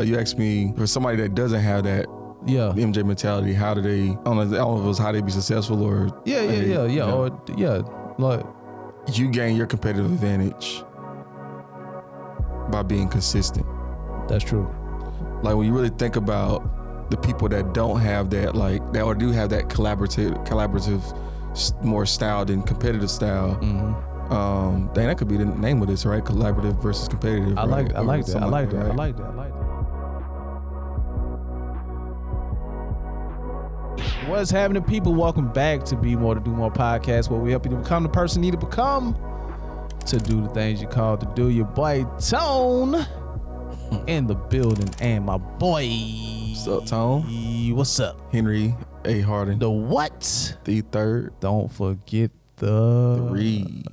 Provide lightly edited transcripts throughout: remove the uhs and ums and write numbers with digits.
You asked me, for somebody that doesn't have that MJ mentality, how do they, I don't know if it was how they be successful or... Like, you gain your competitive advantage by being consistent. That's true. Like when you really think about the people that don't have that, like that, or do have that collaborative, more style than competitive style. Dang, that could be the name of this, right? Collaborative versus competitive. I like that. What's happening, people? Welcome back to Be More to Do More podcast, where we help you to become the person you need to become to do the things you call to do. Your boy Tone in the building, and my boy. What's up, Tone? What's up? Henry A. Harden. The what? The third. Don't forget the three.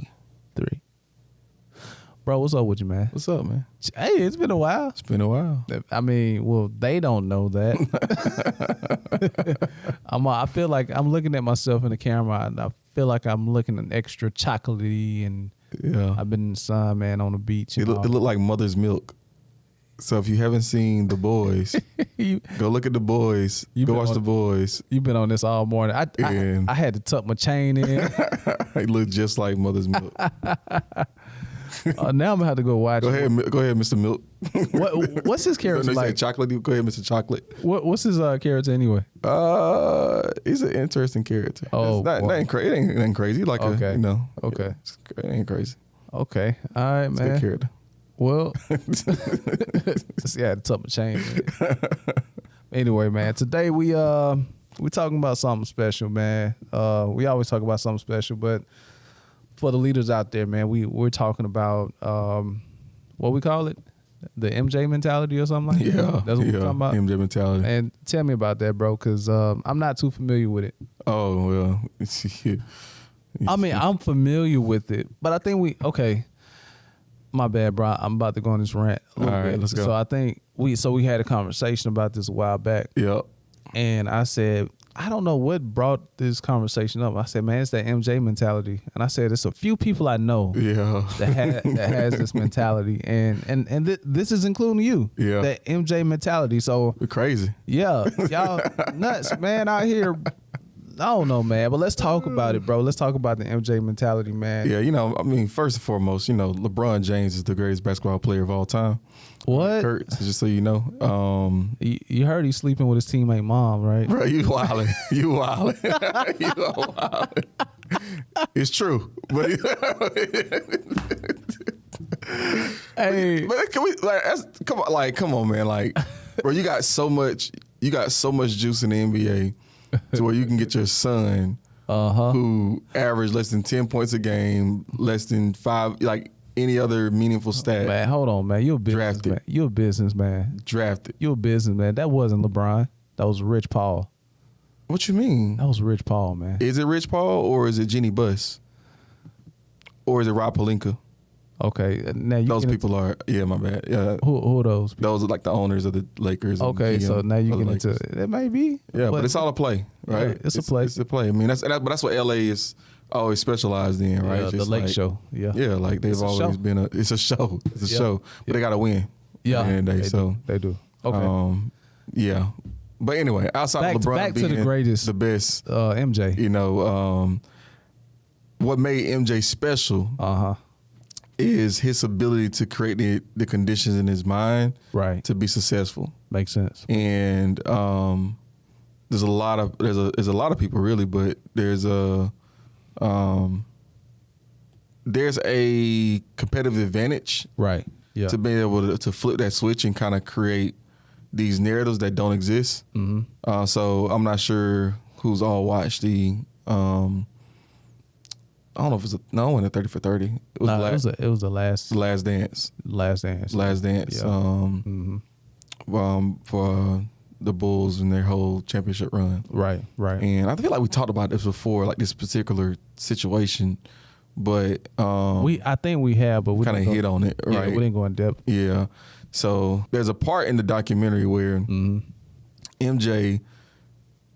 Bro, what's up with you, man? What's up, man? Hey, it's been a while. It's been a while. I mean, well, they don't know that. I feel like I'm looking at myself in the camera, and I feel like I'm looking an extra chocolatey, and I've been in the sun, man, on the beach. It looked like mother's milk. So if you haven't seen The Boys, go look at The Boys. Go watch The Boys. You've been on this all morning. I had to tuck my chain in. It looked just like mother's milk. Now I'm gonna have to go watch. Go ahead, Mr. Milk. What's his character like? Chocolate. Go ahead, Mr. Chocolate. What's his character anyway? He's an interesting character. Oh, it ain't crazy. Like okay. Okay, it ain't crazy. Okay, all right, It's man. a good character. Well, see, I had to tuck my chain. Anyway, man, today we talking about something special, man. We always talk about something special, but for the leaders out there, man, we're talking about what we call it, the MJ mentality or something like that. Yeah, That's what we're talking about. MJ mentality. And tell me about that, bro, because I'm not too familiar with it. Oh well, I mean, I'm familiar with it, but I think okay. My bad, bro. I'm about to go on this rant. All right, let's go. So I think we had a conversation about this a while back. Yep. And I said, I don't know what brought this conversation up. I said, man, it's that MJ mentality. And I said, it's a few people I know that has this mentality. And this is including you. Yeah. That MJ mentality. So we're crazy. Yeah. Y'all nuts, man, out here. I don't know, man, but let's talk about it, bro. Let's talk about the MJ mentality, man. Yeah, I mean, first and foremost, LeBron James is the greatest basketball player of all time. What? Kurt, just so you know. You heard he's sleeping with his teammate mom, right? Bro, you wildin'. You wildin'. You are wildin'. It's true. But hey. But can we, come on, man. Like, bro, you got so much juice in the NBA to where you can get your son who averaged less than 10 points a game, less than 5, like any other meaningful stat. Man, hold on, man. You're a businessman. You're a businessman. Drafted. You're a businessman. That wasn't LeBron. That was Rich Paul. What you mean? That was Rich Paul, man. Is it Rich Paul or is it Jenny Buss? Or is it Rob Pelinka? Okay, now those people are. Yeah, my bad. Yeah, who are those people? Those are like the owners of the Lakers. Okay, so now you get into it. May be. Yeah, but it's all a play, right? Yeah, it's a play. It's a play. I mean, that's what LA is always specialized in, right? Yeah, the Lake Show. Yeah, like they've always been it's a show. It's a show, but they got to win. Yeah, they do. Okay. Yeah, but anyway, outside of LeBron back being to the greatest, the best, MJ. What made MJ special? Is his ability to create the conditions in his mind to be successful. Makes sense. And there's a lot of people really, but there's a competitive advantage, right? Yeah. To be able to flip that switch and kind of create these narratives that don't exist. Mm-hmm. So I'm not sure who's all watched the. I don't know if it was 30 for 30. It was the last dance. Last dance. Yeah. For the Bulls and their whole championship run. Right. And I feel like we talked about this before, like this particular situation, but I think we have, but we kind of hit on it, right? Yeah, we didn't go in depth. Yeah. So there's a part in the documentary where MJ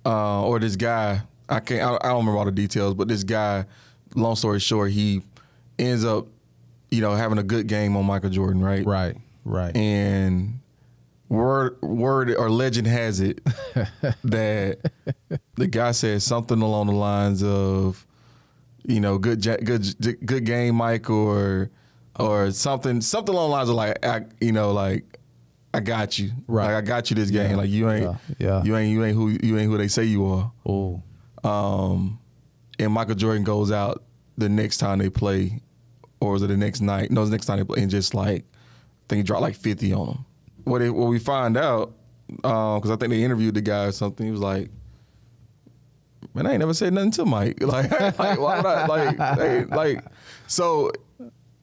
or this guy, I don't remember all the details, but this guy, long story short, he ends up, having a good game on Michael Jordan, right? Right. And word or legend has it that the guy said something along the lines of, good game, Mike, or something along the lines of like, I got you, right? Like I got you this game, like you ain't who they say you are. Oh, and Michael Jordan goes out the next time they play, or was it the next night? No, it was the next time they play, and just like, I think he dropped like 50 on them. What we find out, because I think they interviewed the guy or something, he was like, man, I ain't never said nothing to Mike. Like why would I, so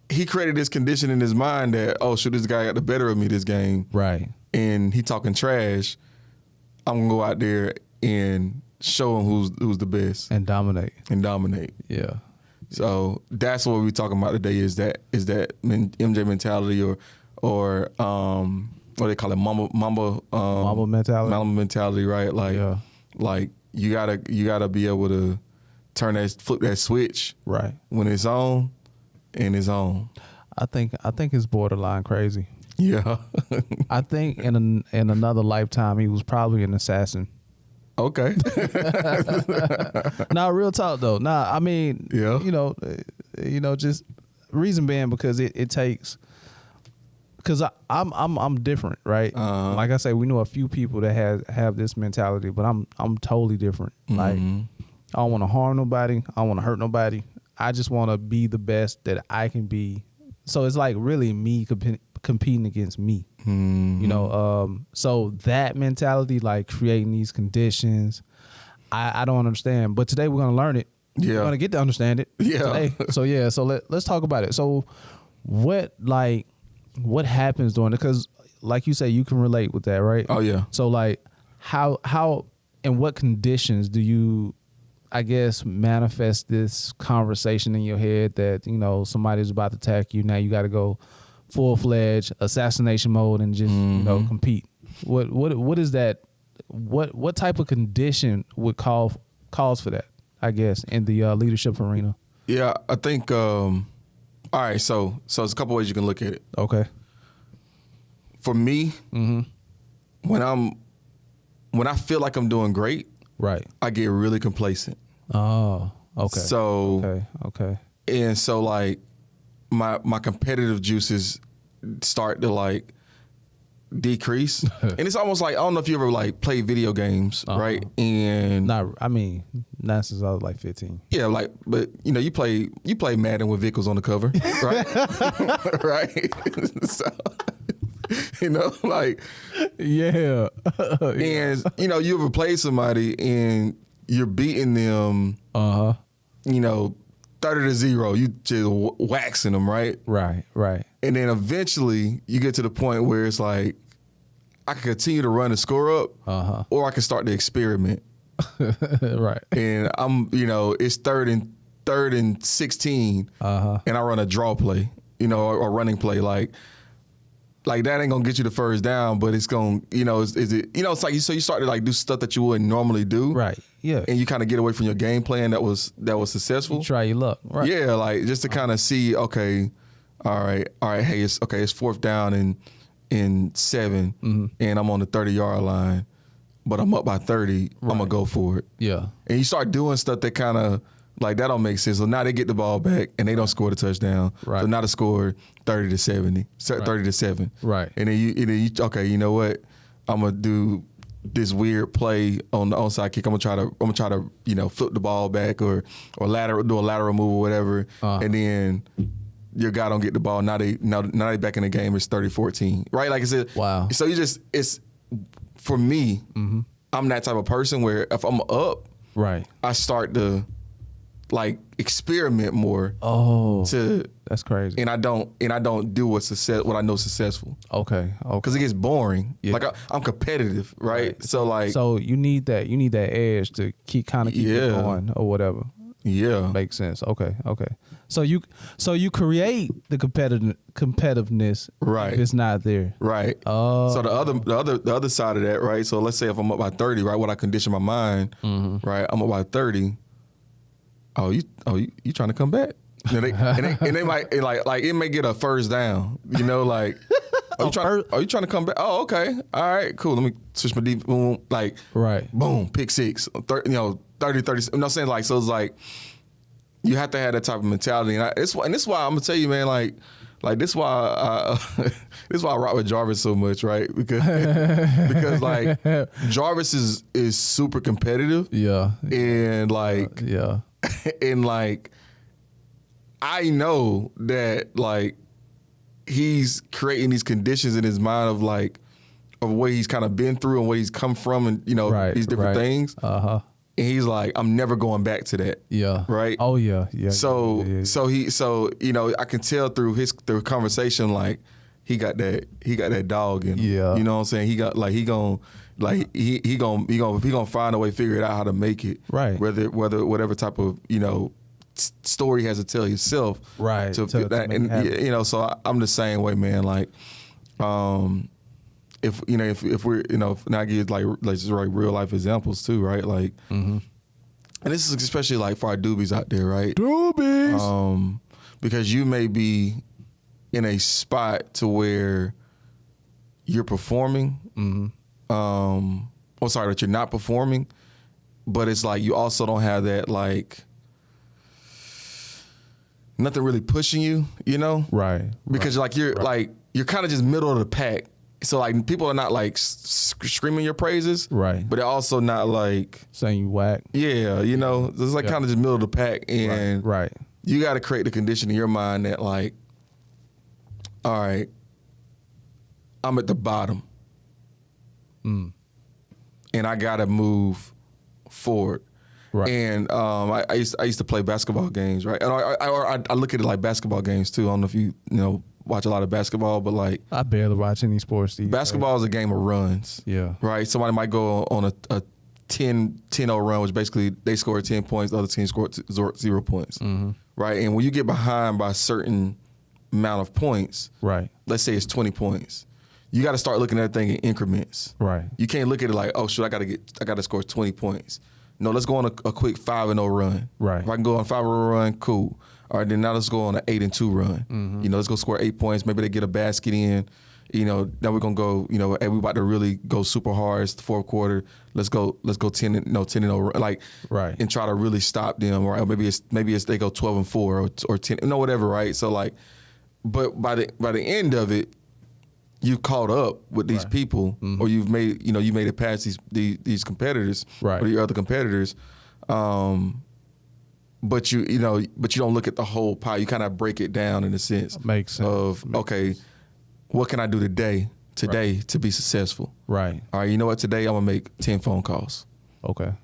he created this condition in his mind that, oh, shoot, this guy got the better of me this game. right. And he talking trash, I'm going to go out there and show him who's the best. And dominate. Yeah. So that's what we're talking about today is that MJ mentality or what they call it, Mamba mentality. Mamba mentality, right? Like you gotta be able to flip that switch, right, when it's on, and it's on. I think it's borderline crazy. Yeah. I think in another lifetime he was probably an assassin. Okay. Nah, real talk though. Nah, I mean, yeah. Just reason being because it takes. Because I'm different, right? Like I say, we know a few people that have this mentality, but I'm totally different. Mm-hmm. Like I don't want to harm nobody. I don't want to hurt nobody. I just want to be the best that I can be. So it's like really me competing against me. Mm-hmm. So that mentality, like creating these conditions, I don't understand. But today we're gonna learn it. Yeah. We're gonna get to understand it. Yeah. Today. So let's talk about it. So what happens during it? Because like you say, you can relate with that, right? Oh yeah. So like how and what conditions do you, I guess, manifest this conversation in your head that, somebody's about to attack you. Now you got to go full-fledged assassination mode and just, compete. What is that? What type of condition would cause for that, I guess, in the leadership arena? Yeah, I think, all right, so there's a couple ways you can look at it. Okay. For me, when I feel like I'm doing great, right, I get really complacent. Oh, okay. So okay. And so like my competitive juices start to like decrease. And it's almost like, I don't know if you ever like play video games, right? And not since I was like 15. Yeah, like, but you play Madden with vehicles on the cover, right? Right. So like, yeah. and you ever play somebody and you're beating them, 30-0, you just waxing them, right? Right. And then eventually you get to the point where it's like, I can continue to run and score up, or I can start to experiment. Right. And I'm, it's third and 16, and I run a draw play, or running play, like that ain't gonna get you the first down, but it's gonna, it's like, so you start to like do stuff that you wouldn't normally do, right? Yeah, and you kind of get away from your game plan that was successful. You try your luck, right? Yeah, like just to kind of see, okay, all right, hey, it's fourth down and 7, and I'm on the 30-yard line, but I'm up by 30. Right. I'm gonna go for it. Yeah, and you start doing stuff that kind of like that don't make sense. So now they get the ball back and they don't score the touchdown. Right. So now they score 30-70, 30-7. Right. And then you okay, you know what? I'm gonna do this weird play on the onside kick. I'm gonna try to flip the ball back or do a lateral move or whatever. And then your guy don't get the ball. Now they back in the game. It's 30-14. Right? Like I said. Wow. So it's for me. I'm that type of person where if I'm up, right, I start to like experiment more. That's crazy. And I don't do what I know successful. Okay. Because it gets boring. Yeah. Like I'm competitive, right? So you need that edge to keep it going or whatever. Yeah. Makes sense. Okay. So you create the competitiveness, right? If it's not there, right? So the other side of that, right? So let's say if I'm up by 30, right? What I condition my mind, right? I'm up by 30. Oh, you trying to come back? And they might like it may get a first down, like Are you trying to come back? Oh, okay. All right, cool. Let me switch my deep. Boom, like, right. Boom, pick six. 30, 30. You know what I'm saying? Like, so it's like, you have to have that type of mentality. And this is why I'm going to tell you, man, like this is why I rock with Jarvis so much, right? Because like Jarvis is super competitive. Yeah. And like yeah. And like I know that like he's creating these conditions in his mind of like of what he's kind of been through and what he's come from and these different things. Uh-huh. And he's like, I'm never going back to that. Yeah. Right? Oh yeah. Yeah. So yeah. I can tell through conversation like he got that dog in him. Yeah. You know what I'm saying? He gonna find a way, figure it out how to make it. Right. Whatever type of, story he has to tell himself. Right. To so I'm the same way, man. Like, if we're now I give like just like real life examples too, right? Like, and this is especially like for our doobies out there, right? Doobies. Because you may be in a spot to where you're performing, that you're not performing, but it's like you also don't have that like nothing really pushing you, Right. Because like you're kind of just middle of the pack. So like people are not like screaming your praises, right? But they're also not like saying you whack. Yeah, it's like kind of just middle of the pack, and right. You got to create the condition in your mind that like, all right, I'm at the bottom, and I got to move forward. Right. And I used to play basketball games, right? And I look at it like basketball games too. I don't know if you watch a lot of basketball, but like I barely watch any sports. Basketball is a game of runs. Yeah. Right? Somebody might go on a 10-0 run, which basically they score 10 points, the other team scored 0 points. Mm-hmm. Right? And when you get behind by a certain amount of points, right? Let's say it's 20 points. You got to start looking at that thing in increments. Right. You can't look at it like, oh, shoot, I got to score 20 points. No, let's go on a quick 5-0 run. Right. If I can go on a 5-0 run, cool. All right, then now let's go on an 8-2 run. Mm-hmm. Let's go score 8 points. Maybe they get a basket in. Then we're gonna go. Hey, we about to really go super hard. It's the fourth quarter. Let's go 10-0. Like, right. And try to really stop them. Right. Or maybe it's they go 12-4 or 10. Whatever. Right. So like, but by the end of it, you caught up with these people, or you've made you made it past these competitors, right. Or your other competitors. But you don't look at the whole pie. You kind of break it down in a sense. Makes sense. Okay, what can I do today right. to be successful? Right. All right, you know what? Today I'm gonna make 10 phone calls. Okay.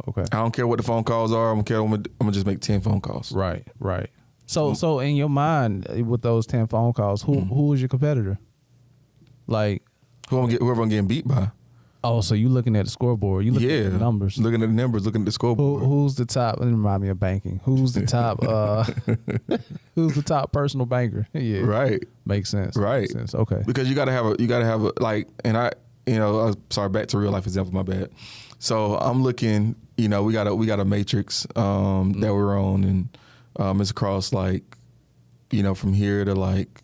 I don't care what the phone calls are. I'm gonna just make 10 phone calls. Right. So in your mind, with those 10 phone calls, who is your competitor? Like whoever I'm getting beat by. Oh, so you looking at the scoreboard? You looking at the numbers? Looking at the numbers, looking at the scoreboard. Who's the top? Let me remind me of banking. Who's the top? Who's the top personal banker? Yeah, right. Makes sense. Right. Makes sense. Okay. Because you gotta have a like, and sorry, back to real life example. My bad. So I'm looking. We got a matrix that we're on, and it's across like, from here to like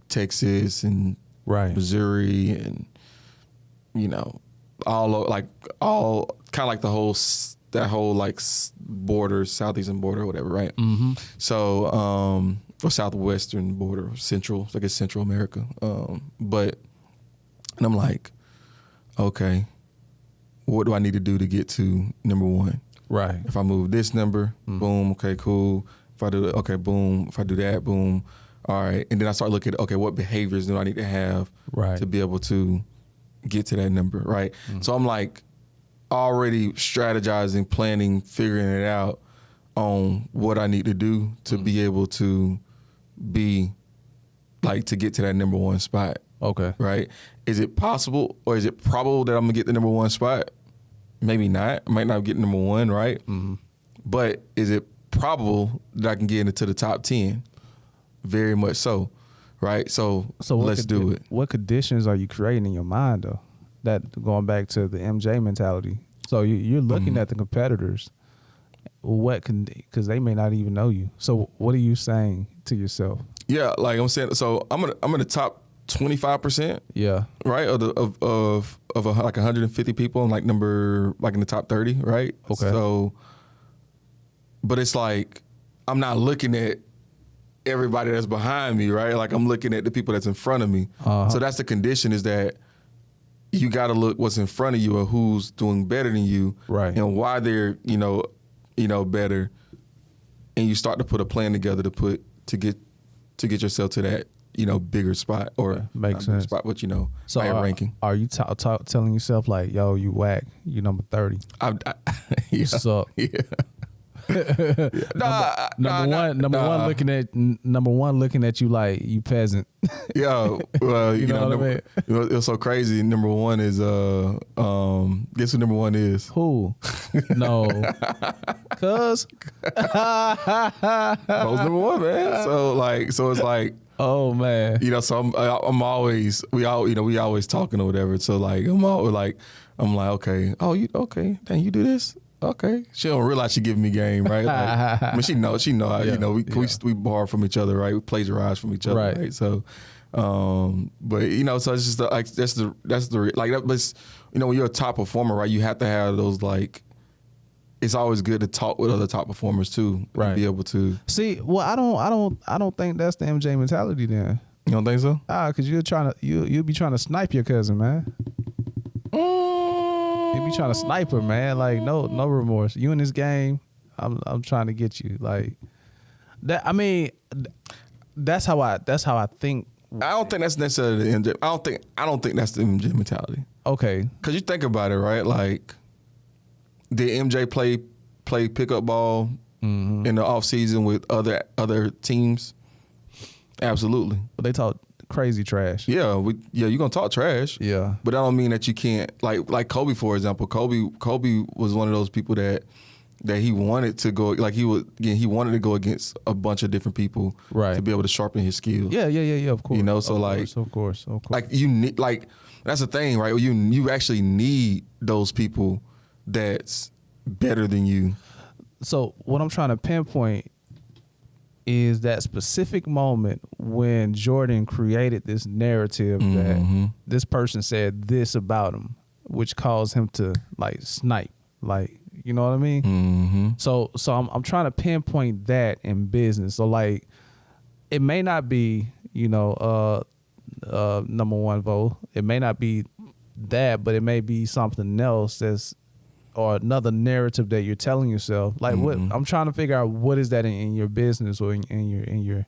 Texas and right. Missouri and all kind of like that whole like border, southeastern border or whatever, right? Mm-hmm. So or southwestern border, central, so I guess Central America. And I'm like, okay, what do I need to do to get to number one? Right. If I move this number, boom, okay, cool. If I do it, okay, boom. If I do that, boom. All right. And then I start looking at, okay, what behaviors do I need to have to be able to get to that number, right? Mm-hmm. So I'm like already strategizing, planning, figuring it out on what I need to do to be able to be like to get to that number one spot. Okay. Right? Is it possible or is it probable that I'm gonna get the number one spot? Maybe not. I might not get number one, right? Mm-hmm. But is it probable that I can get into the top 10? Very much so. Right, so let's do it. What conditions are you creating in your mind, though? That going back to the MJ mentality. So you're looking at the competitors. Because they may not even know you. So what are you saying to yourself? Yeah, like I'm saying. So I'm in the top 25%. Yeah. Right. Like 150 people and like in the top 30. Right. Okay. So, but it's like, I'm not looking at everybody that's behind me. Right. Like I'm looking at the people that's in front of me. So that's the condition, is that you got to look what's in front of you or who's doing better than you. Right. And why they're, better. And you start to put a plan together to get yourself to that, bigger spot, or makes sense. Spot, but So higher ranking. Are you telling yourself like, yo, you whack, you number 30? Yeah. You suck. Yeah. Number one looking at you like you peasant. Yeah. Well, you know what I mean? It's so crazy. Number one is guess who number one is? Who? No. Cuz Bo's number one, man. So it's like, oh man. So I'm always, we always talking or whatever. So like I'm like, okay, oh, you okay, dang, you do this? Okay. She don't realize she giving me game, right? Like, I mean, she know, Yeah, we borrow from each other, right? We plagiarize from each other, right? So, but so it's just like, that's the like that. But when you're a top performer, right? You have to have those, like, it's always good to talk with other top performers too, right? And be able to see. Well, I don't think that's the MJ mentality then. You don't think so? Because you'll be trying to snipe your cousin, man. You be trying to snipe her, man. Like no remorse. You in this game, I'm trying to get you. Like that. I mean, that's how I think. I don't think that's necessarily the MJ. I don't think that's the MJ mentality. Okay. Because you think about it, right? Like, did MJ play pickup ball in the offseason with other teams? Absolutely. But they talk crazy trash. Yeah, you're gonna talk trash. Yeah. But that don't mean that you can't, like Kobe, for example. Kobe was one of those people that he wanted to go, like he wanted to go against a bunch of different people, right, to be able to sharpen his skills. Yeah, of course. Of course. Like you need, like, that's the thing, right? You actually need those people that's better than you. So what I'm trying to pinpoint is that specific moment when Jordan created this narrative that this person said this about him, which caused him to like snipe, like, you know what I mean? Mm-hmm. So I'm trying to pinpoint that in business. So like, it may not be, number one vote. It may not be that, but it may be something else or another narrative that you're telling yourself. Like what I'm trying to figure out, what is that in your business or in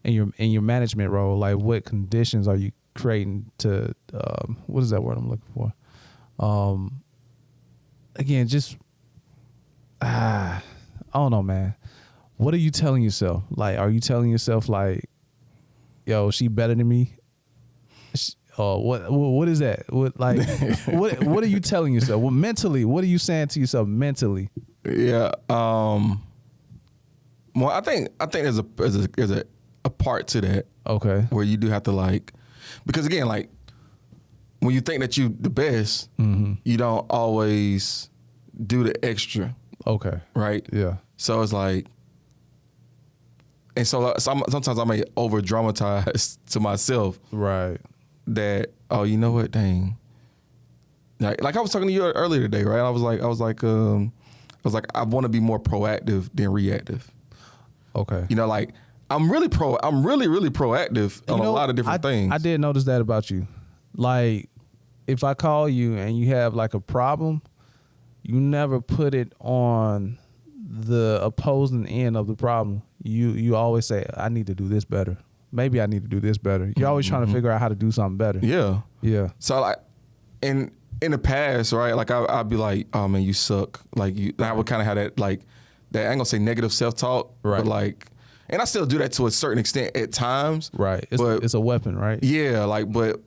your management role? Like what conditions are you creating to what is that word I'm looking for? Again, just I don't know, man. What are you telling yourself? Like, are you telling yourself like, yo, she better than me? What is that? What like what are you telling yourself? Well, mentally, what are you saying to yourself mentally? Yeah. Well, I think there's a part to that. Okay. Where you do have to, like, because again, like, when you think that you the best, you don't always do the extra. Okay. Right? Yeah. So it's like, and so sometimes I may over dramatize to myself. Right. That, oh, you know what? Dang. Like I was talking to you earlier today, right? I was like, I want to be more proactive than reactive. Okay. Like I'm really proactive on a lot of different things. I did notice that about you. Like, if I call you and you have like a problem, you never put it on the opposing end of the problem. You always say, I need to do this better. Maybe I need to do this better. You're always trying to figure out how to do something better. Yeah. Yeah. So like, in the past, right? Like I'd be like, oh man, you suck. Like I would kind of have that, like, that, I ain't gonna say negative self-talk, right? But like, and I still do that to a certain extent at times. Right. It's a weapon, right? Yeah. Like, but,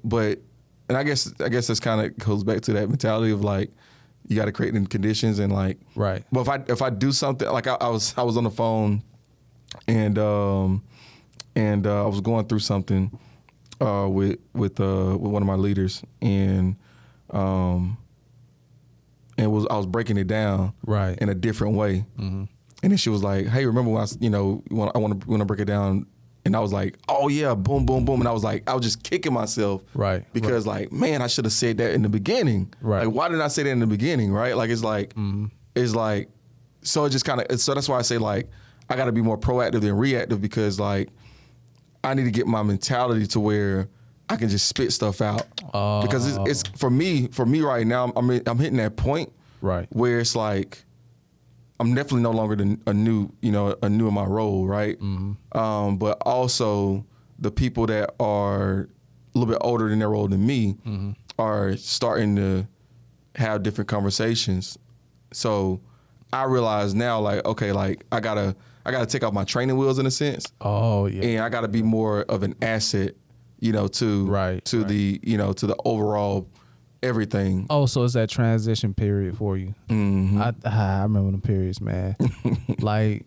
and I guess this kind of goes back to that mentality of like, you got to create the conditions and like, right. But if I do something, like I was on the phone and I was going through something with one of my leaders, and I was breaking it down right in a different way, and then she was like, "Hey, remember when I want to break it down And I was like, oh yeah, boom, boom, boom. And I was just kicking myself. Right. Because like, man, I should have said that in the beginning. Right. Like, why didn't I say that in the beginning? Right. Like, it's like, so it just kind of, so that's why I say like, I got to be more proactive than reactive because like, I need to get my mentality to where I can just spit stuff out. Because it's for me right now, I'm hitting that point. Right. Where it's like, I'm definitely no longer a new in my role, right? Mm-hmm. But also the people that are a little bit older in their role than me are starting to have different conversations. So I realize now, like, okay, like I gotta take off my training wheels in a sense. Oh yeah. And I gotta be more of an asset, to the overall everything. Oh, so it's that transition period for you. Mm-hmm. I remember the periods, man. Like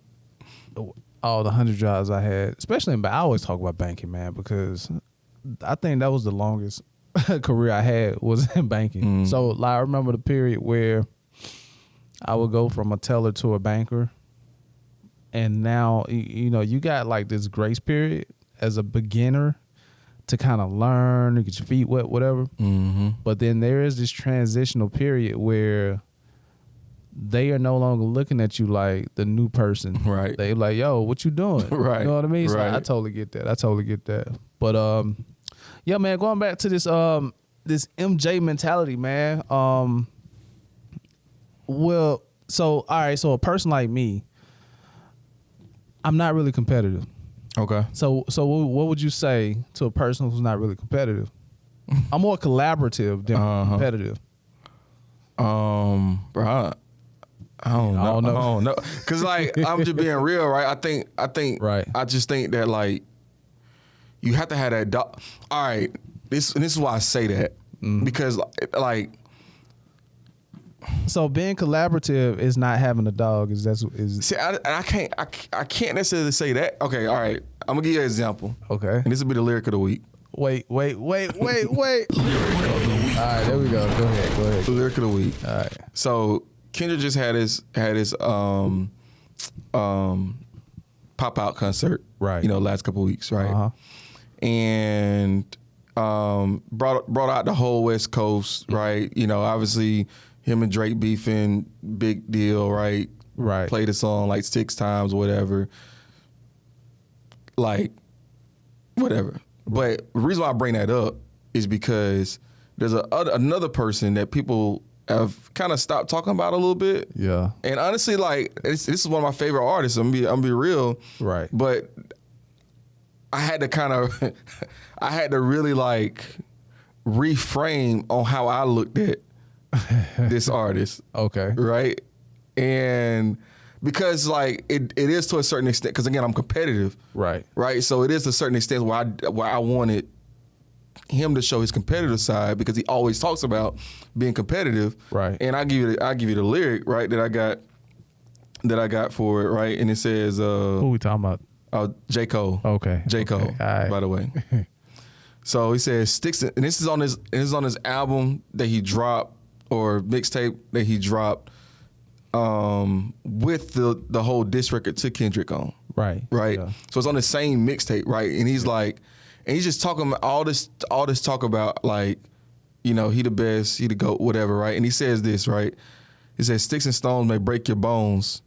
all the 100 jobs I had, especially I always talk about banking, man, because I think that was the longest career I had was in banking. Mm-hmm. So like I remember the period where I would go from a teller to a banker, and now you got like this grace period as a beginner to kind of learn, get your feet wet, whatever. Mm-hmm. But then there is this transitional period where they are no longer looking at you like the new person. Right. They like, yo, what you doing? Right. You know what I mean? So right. I totally get that. But yeah, man, going back to this this MJ mentality, man. Well, so all right, so a person like me, I'm not really competitive. Okay. So what would you say to a person who's not really competitive? I'm more collaborative than competitive. Bro, I don't know. Cause like I'm just being real, right? I think right. I just think that like you have to have that dog. All right, this is why I say that because like. So being collaborative is not having a dog. See, I can't necessarily say that. Okay, all right. I'm gonna give you an example. Okay. And this will be the lyric of the week. Wait. All right, there we go. Go ahead. The lyric of the week. All right. So Kendrick just had his pop out concert. Right. Last couple of weeks, right? Uh-huh. And brought out the whole West Coast, right? Obviously. Him and Drake beefing, big deal, right? Right. Played the song like 6 times or whatever. Like, whatever. But the reason why I bring that up is because there's another person that people have kind of stopped talking about a little bit. Yeah. And honestly, like, this is one of my favorite artists. I'm gonna be real. Right. But I had to I had to really like reframe on how I looked at this artist. Okay. Right? And because like it is to a certain extent, because again, I'm competitive. Right. Right? So it is to a certain extent where I wanted him to show his competitive side because he always talks about being competitive. Right. And I give you the lyric, right, that I got for it, right? And it says who we talking about? J. Cole. Okay. J. Cole, All right. by the way. So he says sticks, and this is on his album that he dropped, or mixtape that he dropped with the whole diss record to Kendrick on. Right. Yeah. So it's on the same mixtape, right? And he's like, and he's just talking about all this talk about like, he the best, he the GOAT, whatever, right? And he says this, right? He says, sticks and stones may break your bones,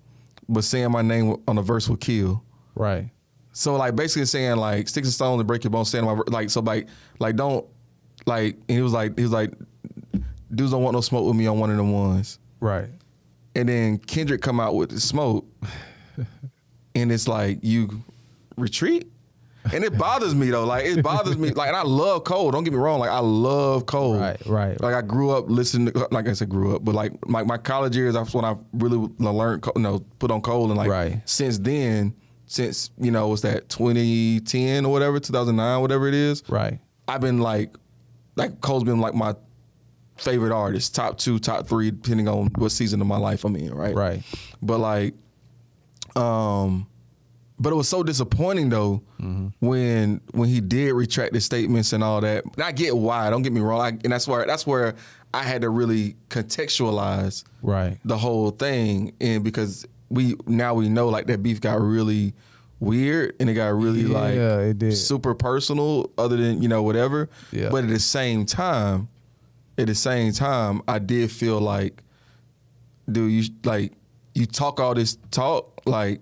but saying my name on a verse will kill. Right. So like basically saying like sticks and stones may break your bones, saying my like so like don't like, and he was like dudes don't want no smoke with me on one of them ones. Right. And then Kendrick come out with the smoke. And it's like, you retreat? And it bothers me though. Like it bothers me. Like, and I love Cole. Don't get me wrong. Like I love Cole. Right. Like I grew up listening to, like I said, but like my college years, that's when I really learned, put on Cole. And like since then, what's that, 2010 or whatever, 2009, whatever it is. Right. I've been like Cole's been like my favorite artist, top 2, top 3, depending on what season of my life I'm in, right? Right. But like, but it was so disappointing though when he did retract his statements and all that. And I get why. Don't get me wrong. And that's where I had to really contextualize the whole thing, and because we know like that beef got really, weird and it got really it did. super personal, other than, whatever. Yeah. But at the same time, I did feel like, dude, you talk all this talk, like,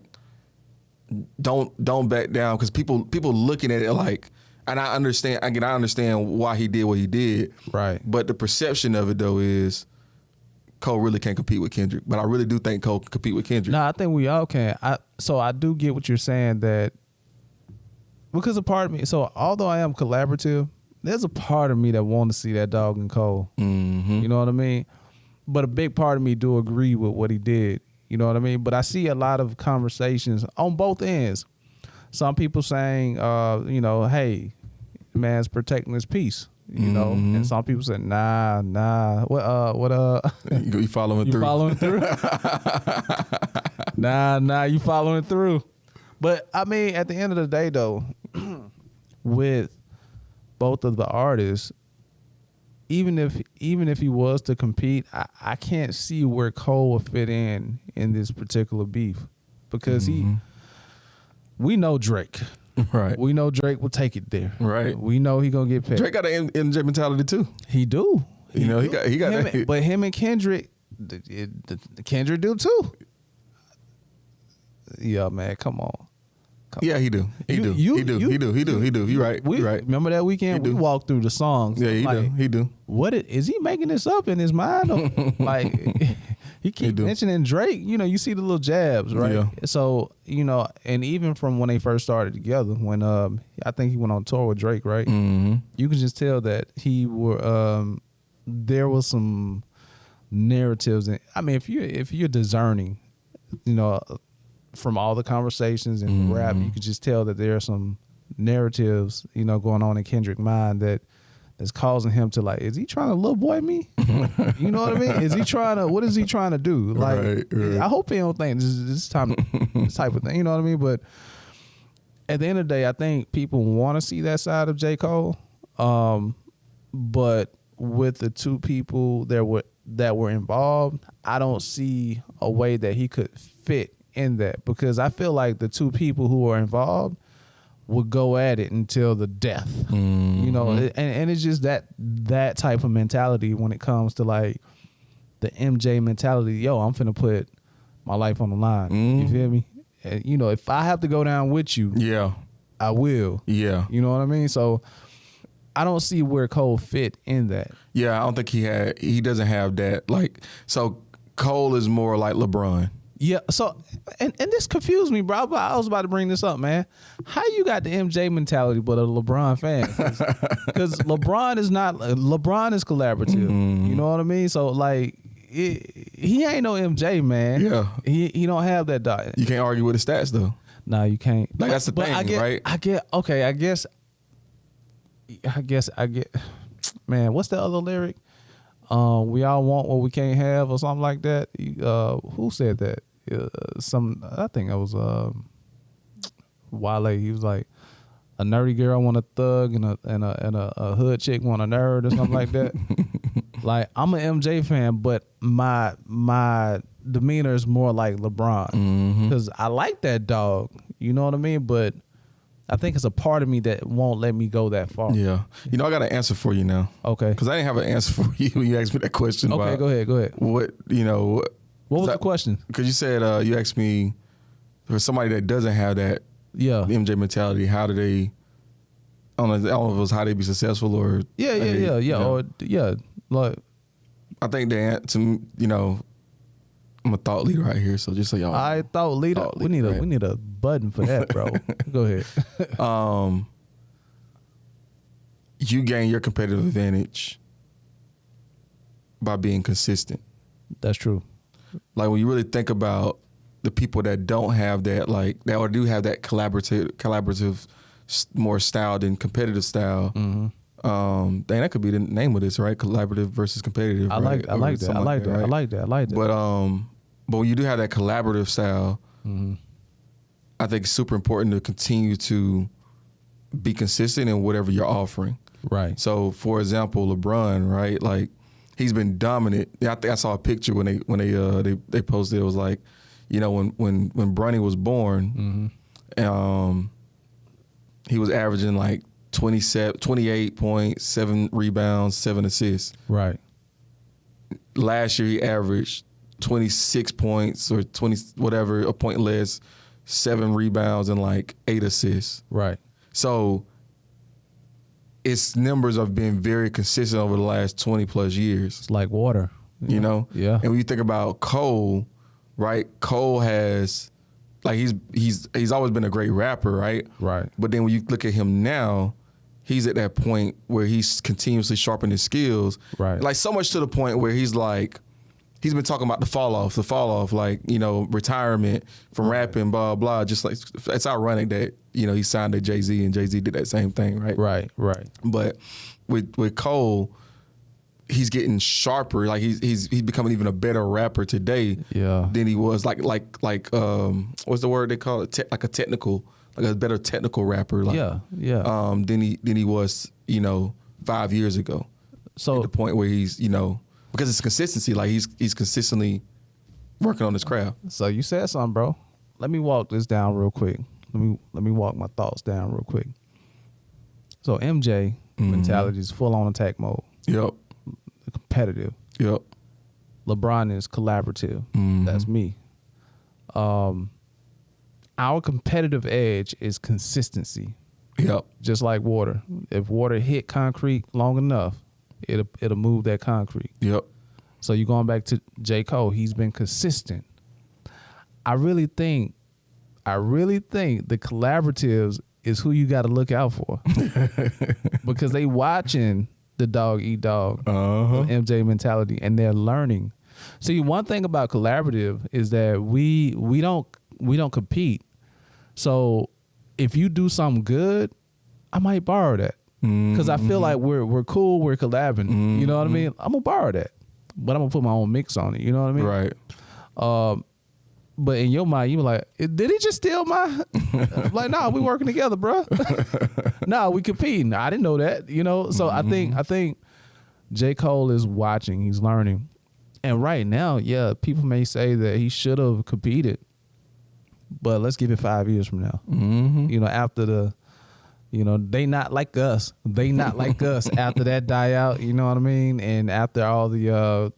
don't back down, because people looking at it like, and I understand why he did what he did. Right. But the perception of it though is Cole really can't compete with Kendrick. But I really do think Cole can compete with Kendrick. No, I think we all can. So I do get what you're saying, that because a part of me, so although I am collaborative, there's a part of me that want to see that dog in Cole. Mm-hmm. You know what I mean? But a big part of me do agree with what he did. You know what I mean? But I see a lot of conversations on both ends. Some people saying, hey, man's protecting his peace. You know, and some people say, nah. You following through? You following through? Nah, you following through. But I mean, at the end of the day, though, with both of the artists, even if he was to compete, I can't see where Cole would fit in this particular beef, because we know Drake. Right. We know Drake will take it there. Right. We know he gonna get paid. Drake got an MJ mentality too. He do. He got that. But him and Kendrick, Kendrick do too. Yeah, man, come on. Yeah, he do. He do. You right. You right. Remember that weekend we walked through the songs. Yeah, he do. What is he making this up in his mind? Or, like he keep mentioning Drake. You see the little jabs, right? Yeah. So and even from when they first started together, when I think he went on tour with Drake, right? Mm-hmm. You can just tell that there was some narratives. I mean, if you're discerning, from all the conversations and the rap, you could just tell that there are some narratives, going on in Kendrick's mind that's causing him to, like, is he trying to little boy me? You know what I mean? What is he trying to do? Like, right. I hope he don't think this time, this type of thing, you know what I mean? But at the end of the day, I think people want to see that side of J. Cole. But with the two people that were involved, I don't see a way that he could fit in that, because I feel like the two people who are involved would go at it until the death. And it's just that type of mentality when it comes to, like, the MJ mentality. Yo, I'm finna put my life on the line. You feel me? And, if I have to go down with you, I will. Yeah. You know what I mean? So I don't see where Cole fit in that. Yeah, I don't think he doesn't have that. Like, so Cole is more like LeBron. Yeah, so and this confused me, bro. I was about to bring this up, man. How you got the MJ mentality but a LeBron fan? Because LeBron is collaborative. You know what I mean? So, like, he ain't no MJ, man. Yeah, he don't have that dot. You can't argue with the stats though. Nah, you can't. Like, that's the thing, right? I get. Man, what's the other lyric? We all want what we can't have, or something like that. Who said that? I think it was Wale. He was like, a nerdy girl want a thug, and a hood chick want a nerd, or something like that. Like, I'm an MJ fan, but my demeanor is more like LeBron, because I like that dog. You know what I mean? But I think it's a part of me that won't let me go that far. Yeah. I got an answer for you now. Okay. Because I didn't have an answer for you when you asked me that question. Okay, go ahead. What was the question? Because you said, you asked me, for somebody that doesn't have that MJ mentality, how do they, I don't know if it was how they be successful or. Yeah. Like, I think I'm a thought leader right here, so just so y'all. I thought leader. We need a button for that, bro. Go ahead. You gain your competitive advantage by being consistent. That's true. Like, when you really think about the people that don't have that, like, that or do have that collaborative, more style than competitive style. Dang, that could be the name of this, right? Collaborative versus competitive. I like that. I like that. But when you do have that collaborative style, I think it's super important to continue to be consistent in whatever you're offering. Right. So, for example, LeBron, right? Like, he's been dominant. I think I saw a picture when they posted. It was like, when Bronny was born, He was averaging like 28.7 rebounds, 7 assists. Right. Last year he averaged 26 points or 20 whatever, a point less, 7 rebounds and like 8 assists. Right. So its numbers have been very consistent over the last 20 plus years. It's like water. You know? Yeah. And when you think about Cole, right? Cole has like he's always been a great rapper, right? Right. But then when you look at him now, he's at that point where he's continuously sharpening his skills. Right. Like so much to the point where he's like, he's been talking about the fall off, like, you know, retirement from rapping, blah, blah. Just like, it's ironic that, you know, he signed to Jay-Z and Jay-Z did that same thing, right? Right, right. But with Cole, he's getting sharper. Like he's becoming even a better rapper today than he was like what's the word they call it? Like a better technical rapper. Like, than he was, you know, 5 years ago. So at the point where he's, you know, because it's consistency. Like he's consistently working on his craft. So you said something, bro. Let me walk this down real quick. Let me walk my thoughts down real quick. So MJ mentality is full on attack mode. Yep. Competitive. Yep. LeBron is collaborative. That's me. Our competitive edge is consistency. Yep. Just like water. If water hit concrete long enough, it'll move that concrete. Yep. So you're going back to J. Cole. He's been consistent. I really think the collaboratives is who you got to look out for because they watching the dog eat dog, MJ mentality, and they're learning. See, one thing about collaborative is that we don't compete. So if you do something good, I might borrow that because I feel like we're cool, we're collabing. You know what I mean? I'm gonna borrow that, but I'm gonna put my own mix on it. You know what I mean? Right. But in your mind, you were like, did he just steal my? Like, nah, we working together, bro. Nah, we competing. I didn't know that, you know. So I think J. Cole is watching. He's learning, and right now, yeah, people may say that he should have competed, but let's give it 5 years from now. You know, after the, you know, they not like us. They not like us after that die out. You know what I mean? And after all the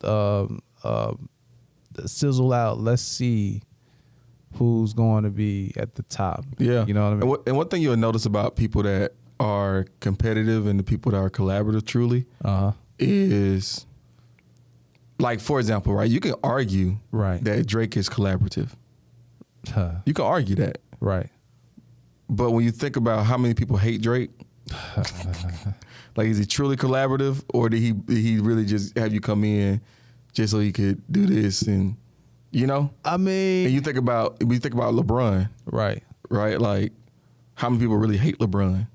sizzle out, let's see who's going to be at the top. Yeah. You know what I mean? And one thing you'll notice about people that are competitive and the people that are collaborative truly is, like, for example, right, you can argue that Drake is collaborative. You can argue that. Right. But when you think about how many people hate Drake, like, is he truly collaborative, or did he really just have you come in just so he could do this? And, you know, I mean, and when you think about LeBron, right, like, how many people really hate LeBron?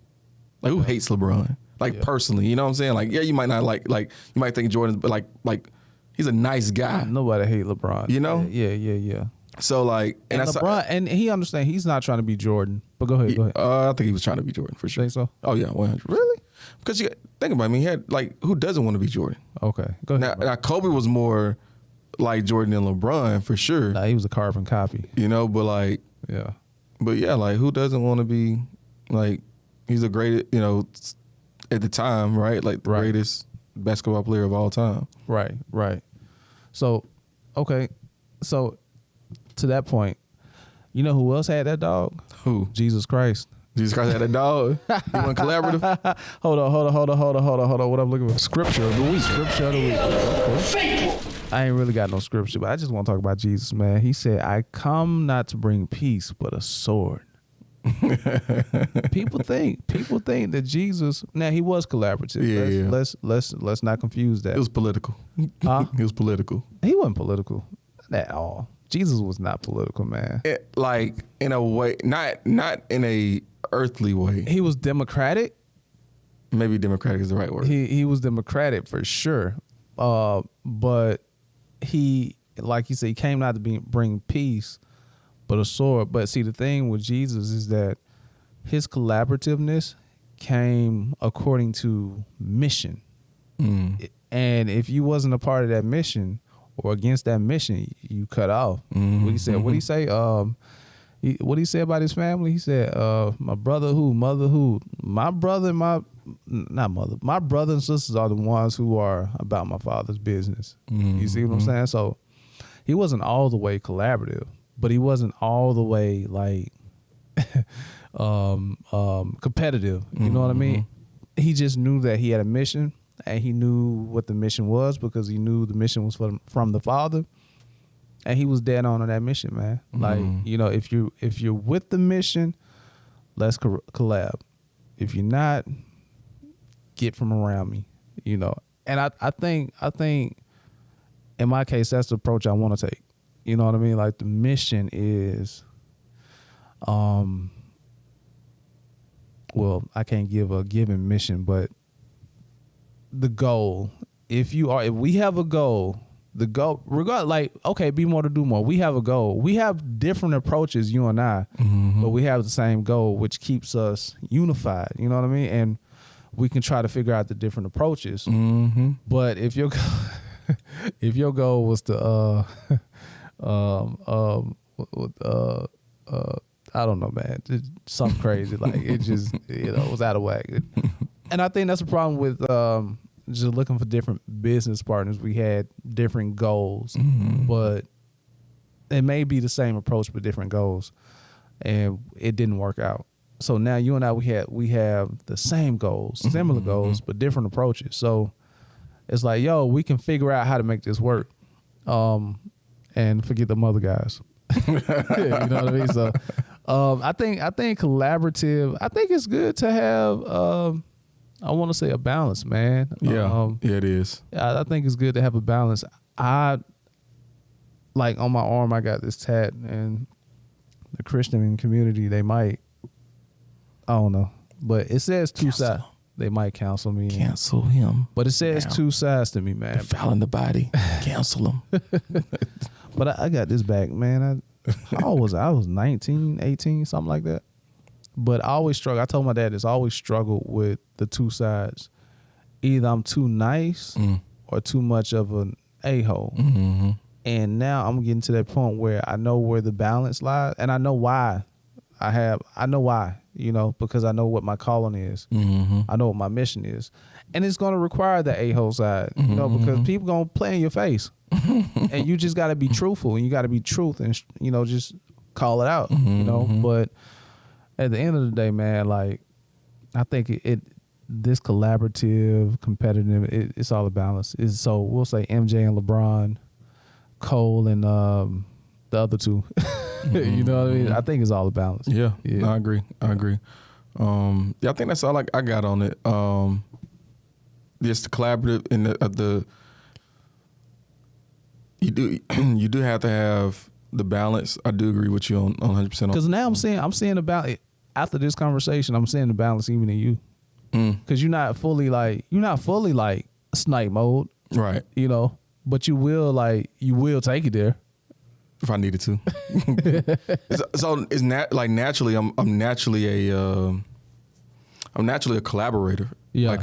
Like, who hates LeBron? Like, personally, you know what I'm saying? Like, yeah, you might not like you might think Jordan, but like he's a nice guy. Nobody hate LeBron. You know? Yeah. So, like, and LeBron, and he understands he's not trying to be Jordan. But go ahead. I think he was trying to be Jordan for sure. Think so? Oh yeah, 100%. Really? Because you think about it, I mean, he had, like, who doesn't want to be Jordan? Okay, go ahead. Now Kobe was more like Jordan than LeBron for sure. Nah, he was a carbon copy. You know, but like, like, who doesn't want to be, like, he's the greatest, you know, at the time, right? Like, the greatest basketball player of all time. Right. So, okay, so to that point, you know who else had that dog? Who? Jesus Christ. Jesus Christ had a dog. You want collaborative? Hold on. What I'm looking for? Scripture of the week. Okay. I ain't really got no scripture, but I just want to talk about Jesus, man. He said, "I come not to bring peace, but a sword." People think that Jesus. Now, he was collaborative. Let's not confuse that. It was political. He was political. He wasn't political at all. Jesus was not political, man. Like, in a way, not in a earthly way. He was democratic. Maybe democratic is the right word. He was democratic for sure. But he, like you said, he came not to bring peace, but a sword. But see, the thing with Jesus is that his collaborativeness came according to mission. And if you wasn't a part of that mission or against that mission, you cut off. What he said? What he say? What he said about his family? He said, my brother who, mother who, my brother and my brother and sisters are the ones who are about my father's business. You see what I'm saying? So he wasn't all the way collaborative, but he wasn't all the way like competitive. You know what I mean? He just knew that he had a mission, and he knew what the mission was because he knew the mission was from the Father. And he was dead on that mission, man. Like, you know, if you're with the mission, let's collab. If you're not, get from around me, you know. And I think in my case, that's the approach I want to take. You know what I mean? Like, the mission is, well, I can't give a given mission, but the goal, if we have a goal, the goal, regardless, like, okay, be more to do more. We have a goal. We have different approaches, you and I, but we have the same goal, which keeps us unified. You know what I mean? And we can try to figure out the different approaches. But if your goal was to, I don't know, man, just something crazy, like it just, you know, was out of whack. And I think that's the problem with just looking for different business partners. We had different goals, but it may be the same approach but different goals, and it didn't work out. So now you and I, we have the same goals, similar goals, but different approaches. So it's like, yo, we can figure out how to make this work, and forget them other guys. You know what I mean? So I think collaborative. I think it's good to have. I want to say a balance, man. Yeah, it is. I think it's good to have a balance. Like on my arm, I got this tat, and the Christian community, they might, I don't know, but it says two sides. They might cancel me. Cancel him. But it says two sides to me, man. Defiling the body. Cancel him. But I got this back, man. How old was I? I was 19, 18, something like that. But I always struggle. I told my dad this. I always struggled with the two sides. Either I'm too nice or too much of an a-hole. And now I'm getting to that point where I know where the balance lies, and I know why. I know why, you know, because I know what my calling is. I know what my mission is. And it's going to require the a-hole side, you know, because people going to play in your face. And you just got to be truthful, and you got to be truth and, you know, just call it out, you know. But at the end of the day, man, like, I think this collaborative, competitive, it's all a balance. So we'll say MJ and LeBron, Cole and the other two. You know what I mean? I think it's all a balance. Yeah. I agree. Yeah, I think that's all I got on it. Just the collaborative and the you do have to have the balance. I do agree with you on 100%. Because now I'm seeing the balance. After this conversation, I'm seeing the balance even in you. Because you're not fully like snipe mode, right? You know, but you will take it there if I needed to. So it's naturally I'm naturally a collaborator. Yeah.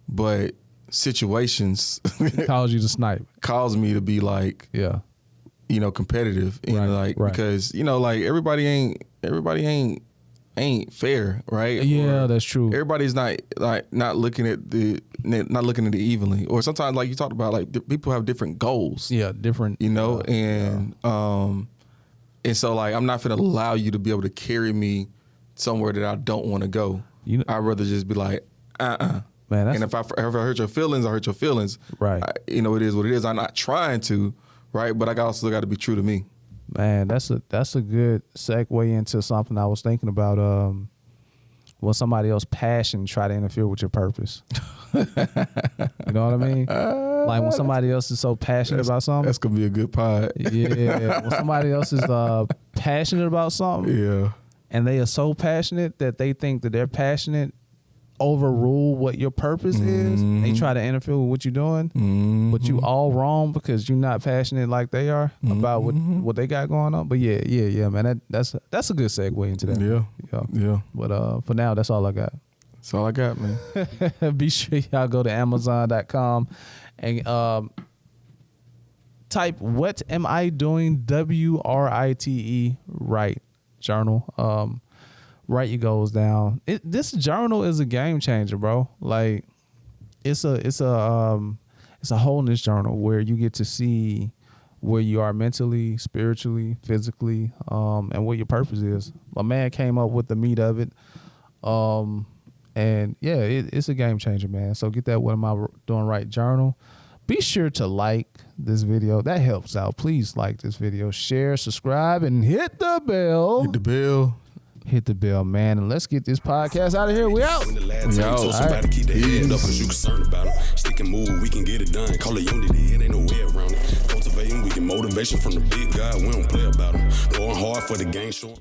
But situations cause you to snipe. Cause me to be like, yeah, you know, competitive and because, you know, like everybody ain't fair, right? Yeah, that's true. Everybody's not looking at it evenly. Or sometimes, like you talked about, like people have different goals. Yeah, different. You know, and so like I'm not gonna allow you to be able to carry me somewhere that I don't want to go. I'd rather just be like, Man, and if I hurt your feelings, I hurt your feelings. Right. You know, it is what it is. I'm not trying to, right? But I also got to be true to me. Man, that's a good segue into something I was thinking about. When somebody else's passion try to interfere with your purpose. You know what I mean? Like when somebody else is so passionate about something. That's gonna be a good pod. Yeah. When somebody else is passionate about something. Yeah. And they are so passionate that they think that they're passionate overrule what your purpose is. They try to interfere with what you're doing, but you all wrong because you're not passionate like they are about what they got going on. But yeah, man, that's a good segue into that. Yeah. But for now, that's all I got. That's all I got, man. Be sure y'all go to Amazon.com and type what am I doing, WRITE, write journal. Write your goals down. This journal is a game changer, bro. Like it's a wholeness journal where you get to see where you are mentally, spiritually, physically, and what your purpose is. My man came up with the meat of it. And yeah, it's a game changer, man. So get that what am I doing right journal. Be sure to like this video. That helps out. Please like this video, share, subscribe, and hit the bell. Hit the bell. Hit the bell, man, and let's get this podcast out of here. We out. Somebody keep their head up because you concerned about them. Stick and move, we can get it done. Call it unity, it ain't no way around it. Cultivating, we get motivation from the big guy. We don't play about them. Going hard for the game, showing.